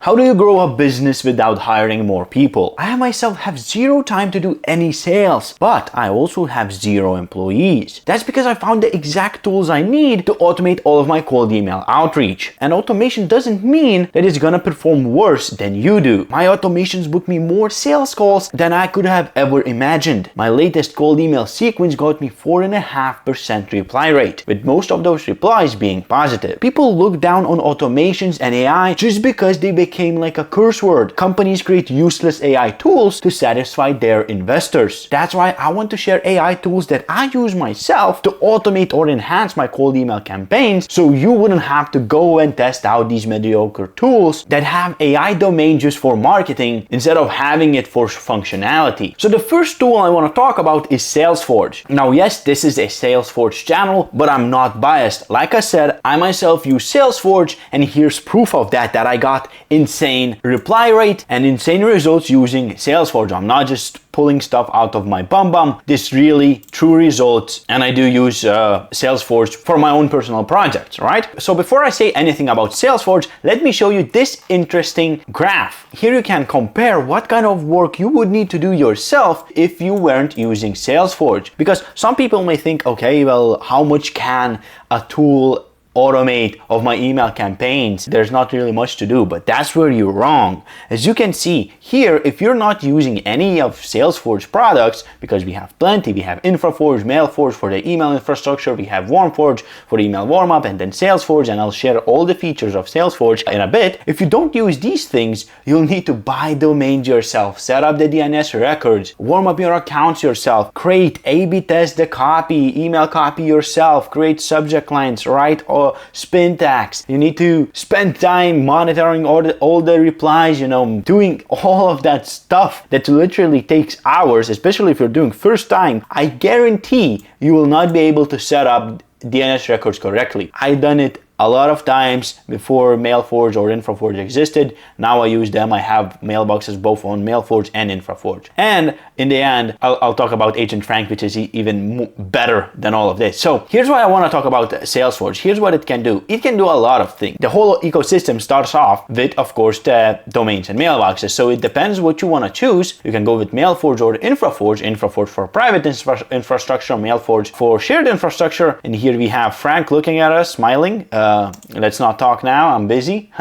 How do you grow a business without hiring more people? I myself have zero time to do any sales, but I also have zero employees. That's because I found the exact tools I need to automate all of my cold email outreach. And automation doesn't mean that it's gonna perform worse than you do. My automations book me more sales calls than I could have ever imagined. My latest cold email sequence got me 4.5% reply rate, with most of those replies being positive. People look down on automations and AI just because they became like a curse word. Companies create useless AI tools to satisfy their investors. That's why I want to share AI tools that I use myself to automate or enhance my cold email campaigns, so you wouldn't have to go and test out these mediocre tools that have AI domain just for marketing instead of having it for functionality. So the first tool I want to talk about is Salesforge. Now, yes, this is a Salesforge channel, but I'm not biased. Like I said, I myself use Salesforge, and here's proof of that I got insane reply rate and insane results using Salesforge. I'm not just pulling stuff out of my bum. This really true results, and I do use Salesforge for my own personal projects, right? So before I say anything about Salesforge, let me show you this interesting graph. Here you can compare what kind of work you would need to do yourself if you weren't using Salesforge. Because some people may think, okay, well, how much can a tool automate of my email campaigns? There's not really much to do, but that's where you're wrong. As you can see here, if you're not using any of Salesforge products, because we have plenty, we have InfraForge, MailForge for the email infrastructure, we have WarmForge for email warmup, and then Salesforge, and I'll share all the features of Salesforge in a bit. If you don't use these things, you'll need to buy domains yourself, set up the DNS records, warm up your accounts yourself, create A/B test the copy, email copy yourself, create subject lines, write or spin tags. You need to spend time monitoring all the replies, doing all of that stuff that literally takes hours, especially if you're doing first time. I guarantee you will not be able to set up DNS records correctly. I've done it a lot of times before MailForge or InfraForge existed. Now I use them. I have mailboxes both on MailForge and InfraForge. And in the end, I'll talk about Agent Frank, which is even better than all of this. So here's why I want to talk about Salesforge. Here's what it can do. It can do a lot of things. The whole ecosystem starts off with, of course, the domains and mailboxes. So it depends what you want to choose. You can go with MailForge or InfraForge. InfraForge for private infrastructure, MailForge for shared infrastructure. And here we have Frank looking at us, smiling. Let's not talk now, I'm busy.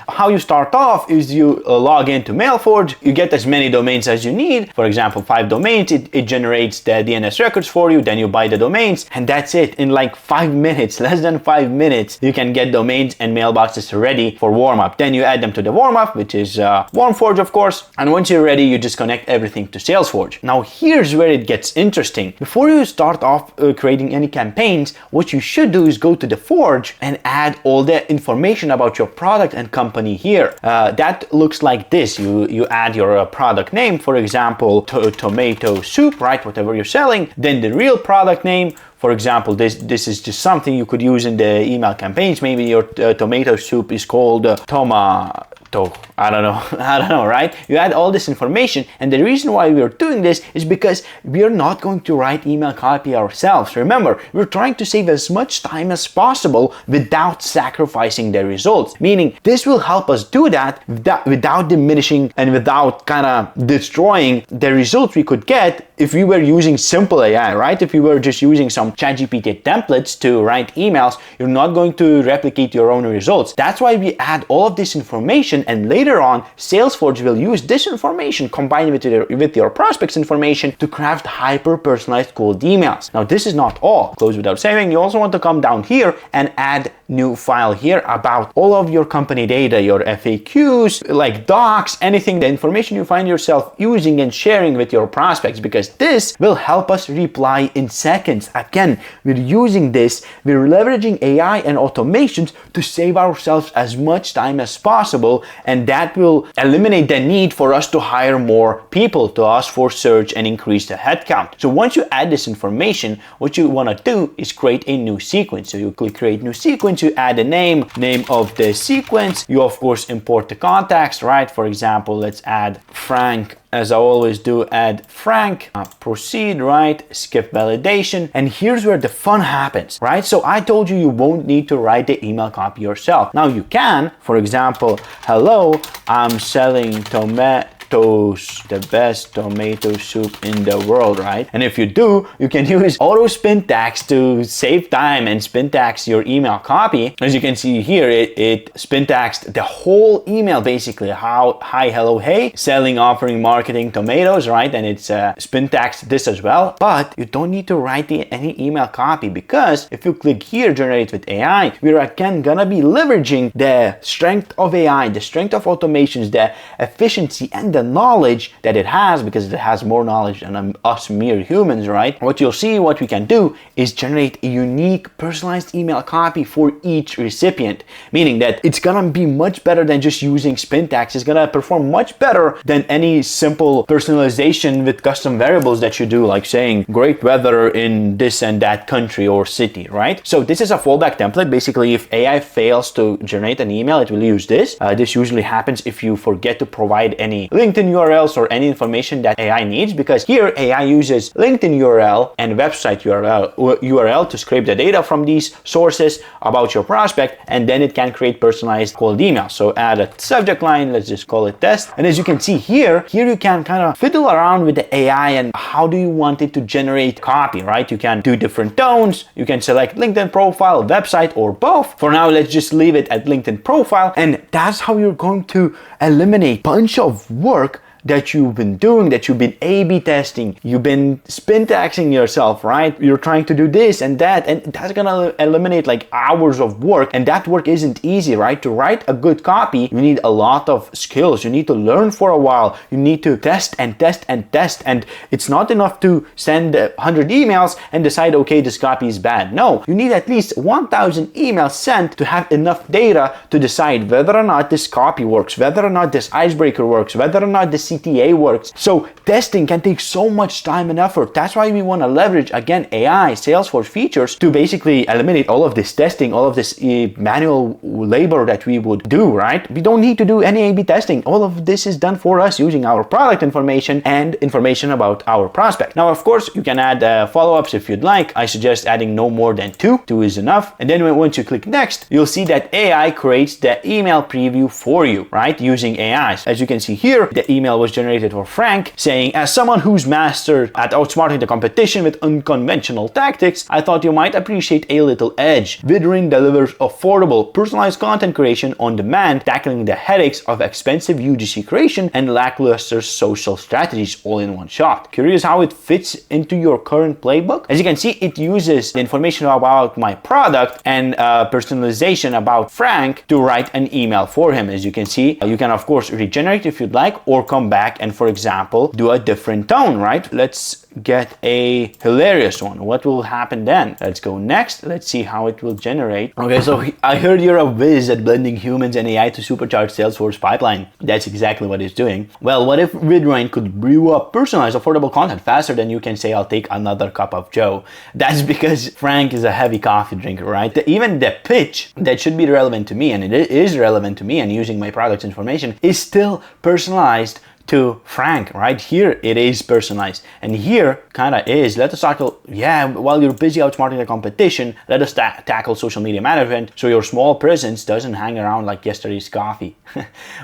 How you start off is you log into MailForge, you get as many domains as you need. For example, 5 domains, it generates the DNS records for you, then you buy the domains, and that's it. In like 5 minutes, less than 5 minutes, you can get domains and mailboxes ready for warmup. Then you add them to the warmup, which is WarmForge, of course, and once you're ready, you just connect everything to Salesforge. Now here's where it gets interesting. Before you start off creating any campaigns, what you should do is go to the Forge and add all the information about your product and company here. That looks like this. You add your product name, for example, tomato soup, right? Whatever you're selling. Then the real product name. For example, this is just something you could use in the email campaigns. Maybe your tomato soup is called tomato. I don't know, right? You add all this information, and the reason why we're doing this is because we're not going to write email copy ourselves. Remember, we're trying to save as much time as possible without sacrificing the results. Meaning, this will help us do that without diminishing and without kind of destroying the results we could get if we were using simple AI, right? If you were just using some ChatGPT templates to write emails, you're not going to replicate your own results. That's why we add all of this information, and later on, Salesforge will use this information combined with your prospects information to craft hyper-personalized cold emails. Now, this is not all. Close without saving. You also want to come down here and add new file here about all of your company data, your FAQs, like docs, anything, the information you find yourself using and sharing with your prospects, because this will help us reply in seconds. Again, we're using this, we're leveraging AI and automations to save ourselves as much time as possible, and that will eliminate the need for us to hire more people, to ask for search and increase the headcount. So once you add this information, what you want to do is create a new sequence. So you click create new sequence, sequence, you add a name of the sequence. You of course import the context, right? For example, let's add Frank. As I always do, add Frank, proceed, right? Skip validation. And here's where the fun happens, right? So I told you won't need to write the email copy yourself. Now you can, for example, hello, I'm selling tomatoes, the best tomato soup in the world, right? And if you do, you can use auto spin tags to save time and spin tags your email copy. As you can see here, it spin tags the whole email, basically. Hi, hello, hey, selling, offering, marketing tomatoes, right? And it's spin tags this as well. But you don't need to write any email copy, because if you click here, generate with AI, we're again gonna be leveraging the strength of AI, the strength of automations, the efficiency, and the knowledge that it has, because it has more knowledge than us mere humans, right? What you'll see, what we can do is generate a unique personalized email copy for each recipient, meaning that it's gonna be much better than just using spin tags. It's gonna perform much better than any simple personalization with custom variables that you do, like saying great weather in this and that country or city, right? So this is a fallback template. Basically, if AI fails to generate an email, it will use this. This usually happens if you forget to provide any LinkedIn URLs or any information that AI needs, because here AI uses LinkedIn URL and website URL to scrape the data from these sources about your prospect, and then it can create personalized cold emails. So add a subject line, let's just call it test. And as you can see here you can kind of fiddle around with the AI and how do you want it to generate copy, right? You can do different tones, you can select LinkedIn profile, website, or both. For now, let's just leave it at LinkedIn profile, and that's how you're going to eliminate a bunch of work that you've been doing, that you've been A/B testing, you've been spin taxing yourself, right? You're trying to do this and that, and that's gonna eliminate like hours of work, and that work isn't easy, right? To write a good copy, you need a lot of skills. You need to learn for a while. You need to test and test and test, and it's not enough to send 100 emails and decide, okay, this copy is bad. No, you need at least 1,000 emails sent to have enough data to decide whether or not this copy works, whether or not this icebreaker works, whether or not this CTA works. So testing can take so much time and effort. That's why we want to leverage, again, AI, Salesforce features to basically eliminate all of this testing, all of this manual labor that we would do, right? We don't need to do any A/B testing. All of this is done for us using our product information and information about our prospect. Now, of course, you can add follow-ups if you'd like. I suggest adding no more than two. Two is enough. And then once you click next, you'll see that AI creates the email preview for you, right? Using AI. As you can see here, the email was generated for Frank, saying, as someone who's mastered at outsmarting the competition with unconventional tactics, I thought you might appreciate a little edge. Vidrin delivers affordable, personalized content creation on demand, tackling the headaches of expensive UGC creation and lackluster social strategies all in one shot. Curious how it fits into your current playbook? As you can see, it uses the information about my product and personalization about Frank to write an email for him. As you can see, you can of course regenerate if you'd like, or come back and, for example, do a different tone, right? Let's get a hilarious one. What will happen then? Let's go next. Let's see how it will generate. Okay, so I heard you're a whiz at blending humans and AI to supercharge Salesforce pipeline. That's exactly what it's doing. Well, what if Vidrin could brew up personalized, affordable content faster than you can say, I'll take another cup of Joe? That's because Frank is a heavy coffee drinker, right? Even the pitch that should be relevant to me, and it is relevant to me and using my product's information, is still personalized to Frank. Right here it is personalized, and here kind of is, let us tackle, while you're busy outsmarting the competition, let us tackle social media management so your small presence doesn't hang around like yesterday's coffee.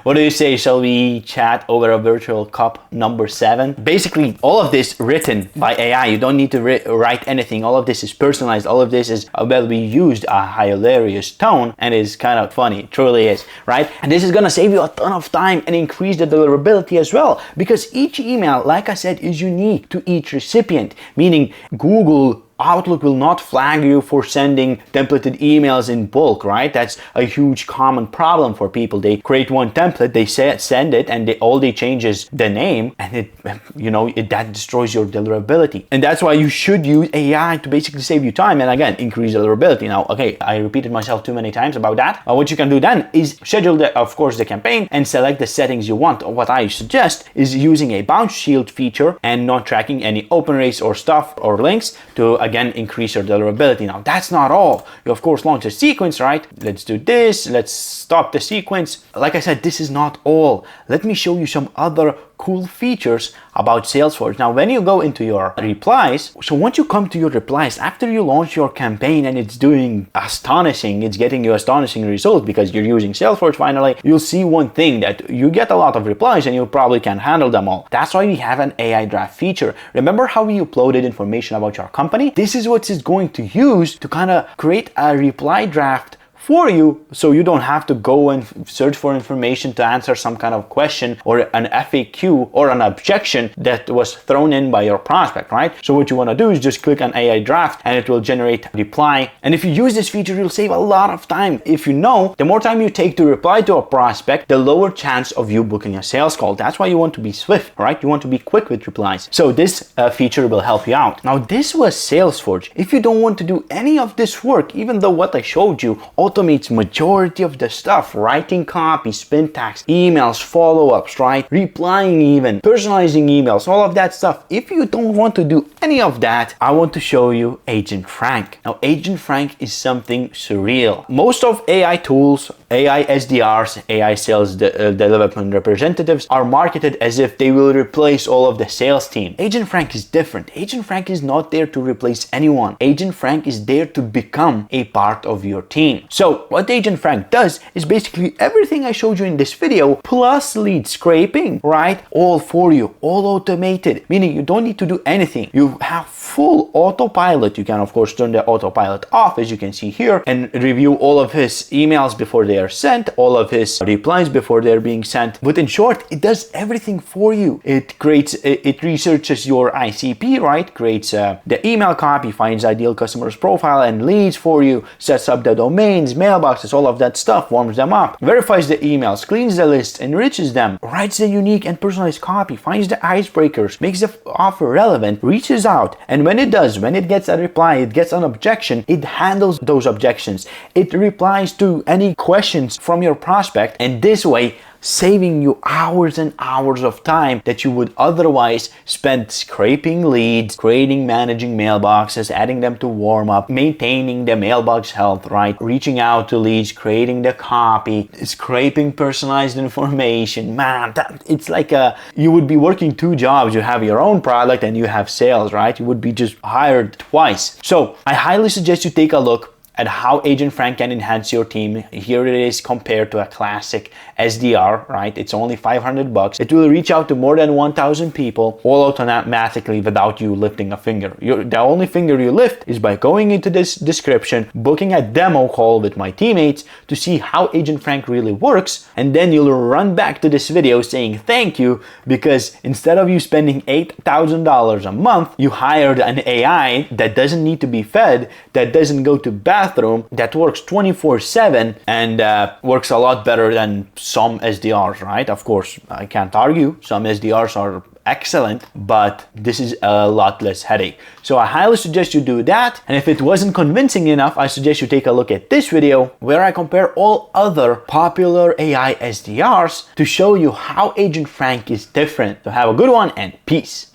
What do you say? Shall we chat over a virtual cup number 7? Basically, all of this written by AI. You don't need to write anything. All of this is personalized. All of this is, well, we used a hilarious tone and is kind of funny. It truly is, right? And this is gonna save you a ton of time and increase the deliverability as well, because each email, like I said, is unique to each recipient, meaning Google Outlook will not flag you for sending templated emails in bulk, right? That's a huge common problem for people. They create one template, they send it, and all they change is the name, and that destroys your deliverability. And that's why you should use AI to basically save you time and, again, increase deliverability. Now, okay, I repeated myself too many times about that. What you can do then is schedule the campaign and select the settings you want. What I suggest is using a bounce shield feature and not tracking any open rates or stuff or links to, again, again increase your deliverability. Now that's not all. You of course launch a sequence, right? Let's do this, let's stop the sequence. Like I said, this is not all. Let me show you some other cool features about Salesforce. Now, when you go into your replies, so once you come to your replies, after you launch your campaign and it's doing astonishing, it's getting you astonishing results because you're using Salesforce finally, you'll see one thing that you get a lot of replies and you probably can't handle them all. That's why we have an AI draft feature. Remember how we uploaded information about your company? This is what it's going to use to kind of create a reply draft for you, so you don't have to go and search for information to answer some kind of question or an FAQ or an objection that was thrown in by your prospect, right? So what you want to do is just click on AI draft and it will generate a reply. And if you use this feature, you'll save a lot of time. If you know, the more time you take to reply to a prospect, the lower chance of you booking a sales call. That's why you want to be swift, right? You want to be quick with replies. So this feature will help you out. Now, this was Salesforge. If you don't want to do any of this work, even though what I showed you automates majority of the stuff, writing copy, spin tags, emails, follow-ups, right? Replying even, personalizing emails, all of that stuff. If you don't want to do any of that, I want to show you Agent Frank. Now, Agent Frank is something surreal. Most of AI tools, AI SDRs, AI sales development representatives are marketed as if they will replace all of the sales team. Agent Frank is different. Agent Frank is not there to replace anyone. Agent Frank is there to become a part of your team. So what Agent Frank does is basically everything I showed you in this video plus lead scraping, right? All for you, all automated, meaning you don't need to do anything. You have full autopilot. You can of course turn the autopilot off, as you can see here, and review all of his emails before they are sent, all of his replies before they're being sent. But in short, it does everything for you. It researches your ICP, right? Creates the email copy, finds ideal customers profile and leads for you, sets up the domains, mailboxes, all of that stuff, warms them up, verifies the emails, cleans the list, enriches them, writes the unique and personalized copy, finds the icebreakers, makes the offer relevant, reaches out, and when it does, when it gets a reply, it gets an objection, it handles those objections. It replies to any questions from your prospect, and this way saving you hours and hours of time that you would otherwise spend scraping leads, creating, managing mailboxes, adding them to warm up, maintaining the mailbox health, right? Reaching out to leads, creating the copy, scraping personalized information. Man, it's like you would be working two jobs. You have your own product and you have sales, right? You would be just hired twice. So I highly suggest you take a look at how Agent Frank can enhance your team. Here it is compared to a classic SDR, right? It's only $500. It will reach out to more than 1,000 people all automatically without you lifting a finger. The only finger you lift is by going into this description, booking a demo call with my teammates to see how Agent Frank really works, and then you'll run back to this video saying thank you, because instead of you spending $8,000 a month, you hired an AI that doesn't need to be fed, that doesn't go to bathroom, that works 24/7 and works a lot better than some SDRs, right? Of course, I can't argue. Some SDRs are excellent, but this is a lot less headache. So I highly suggest you do that. And if it wasn't convincing enough, I suggest you take a look at this video where I compare all other popular AI SDRs to show you how Agent Frank is different. So have a good one and peace.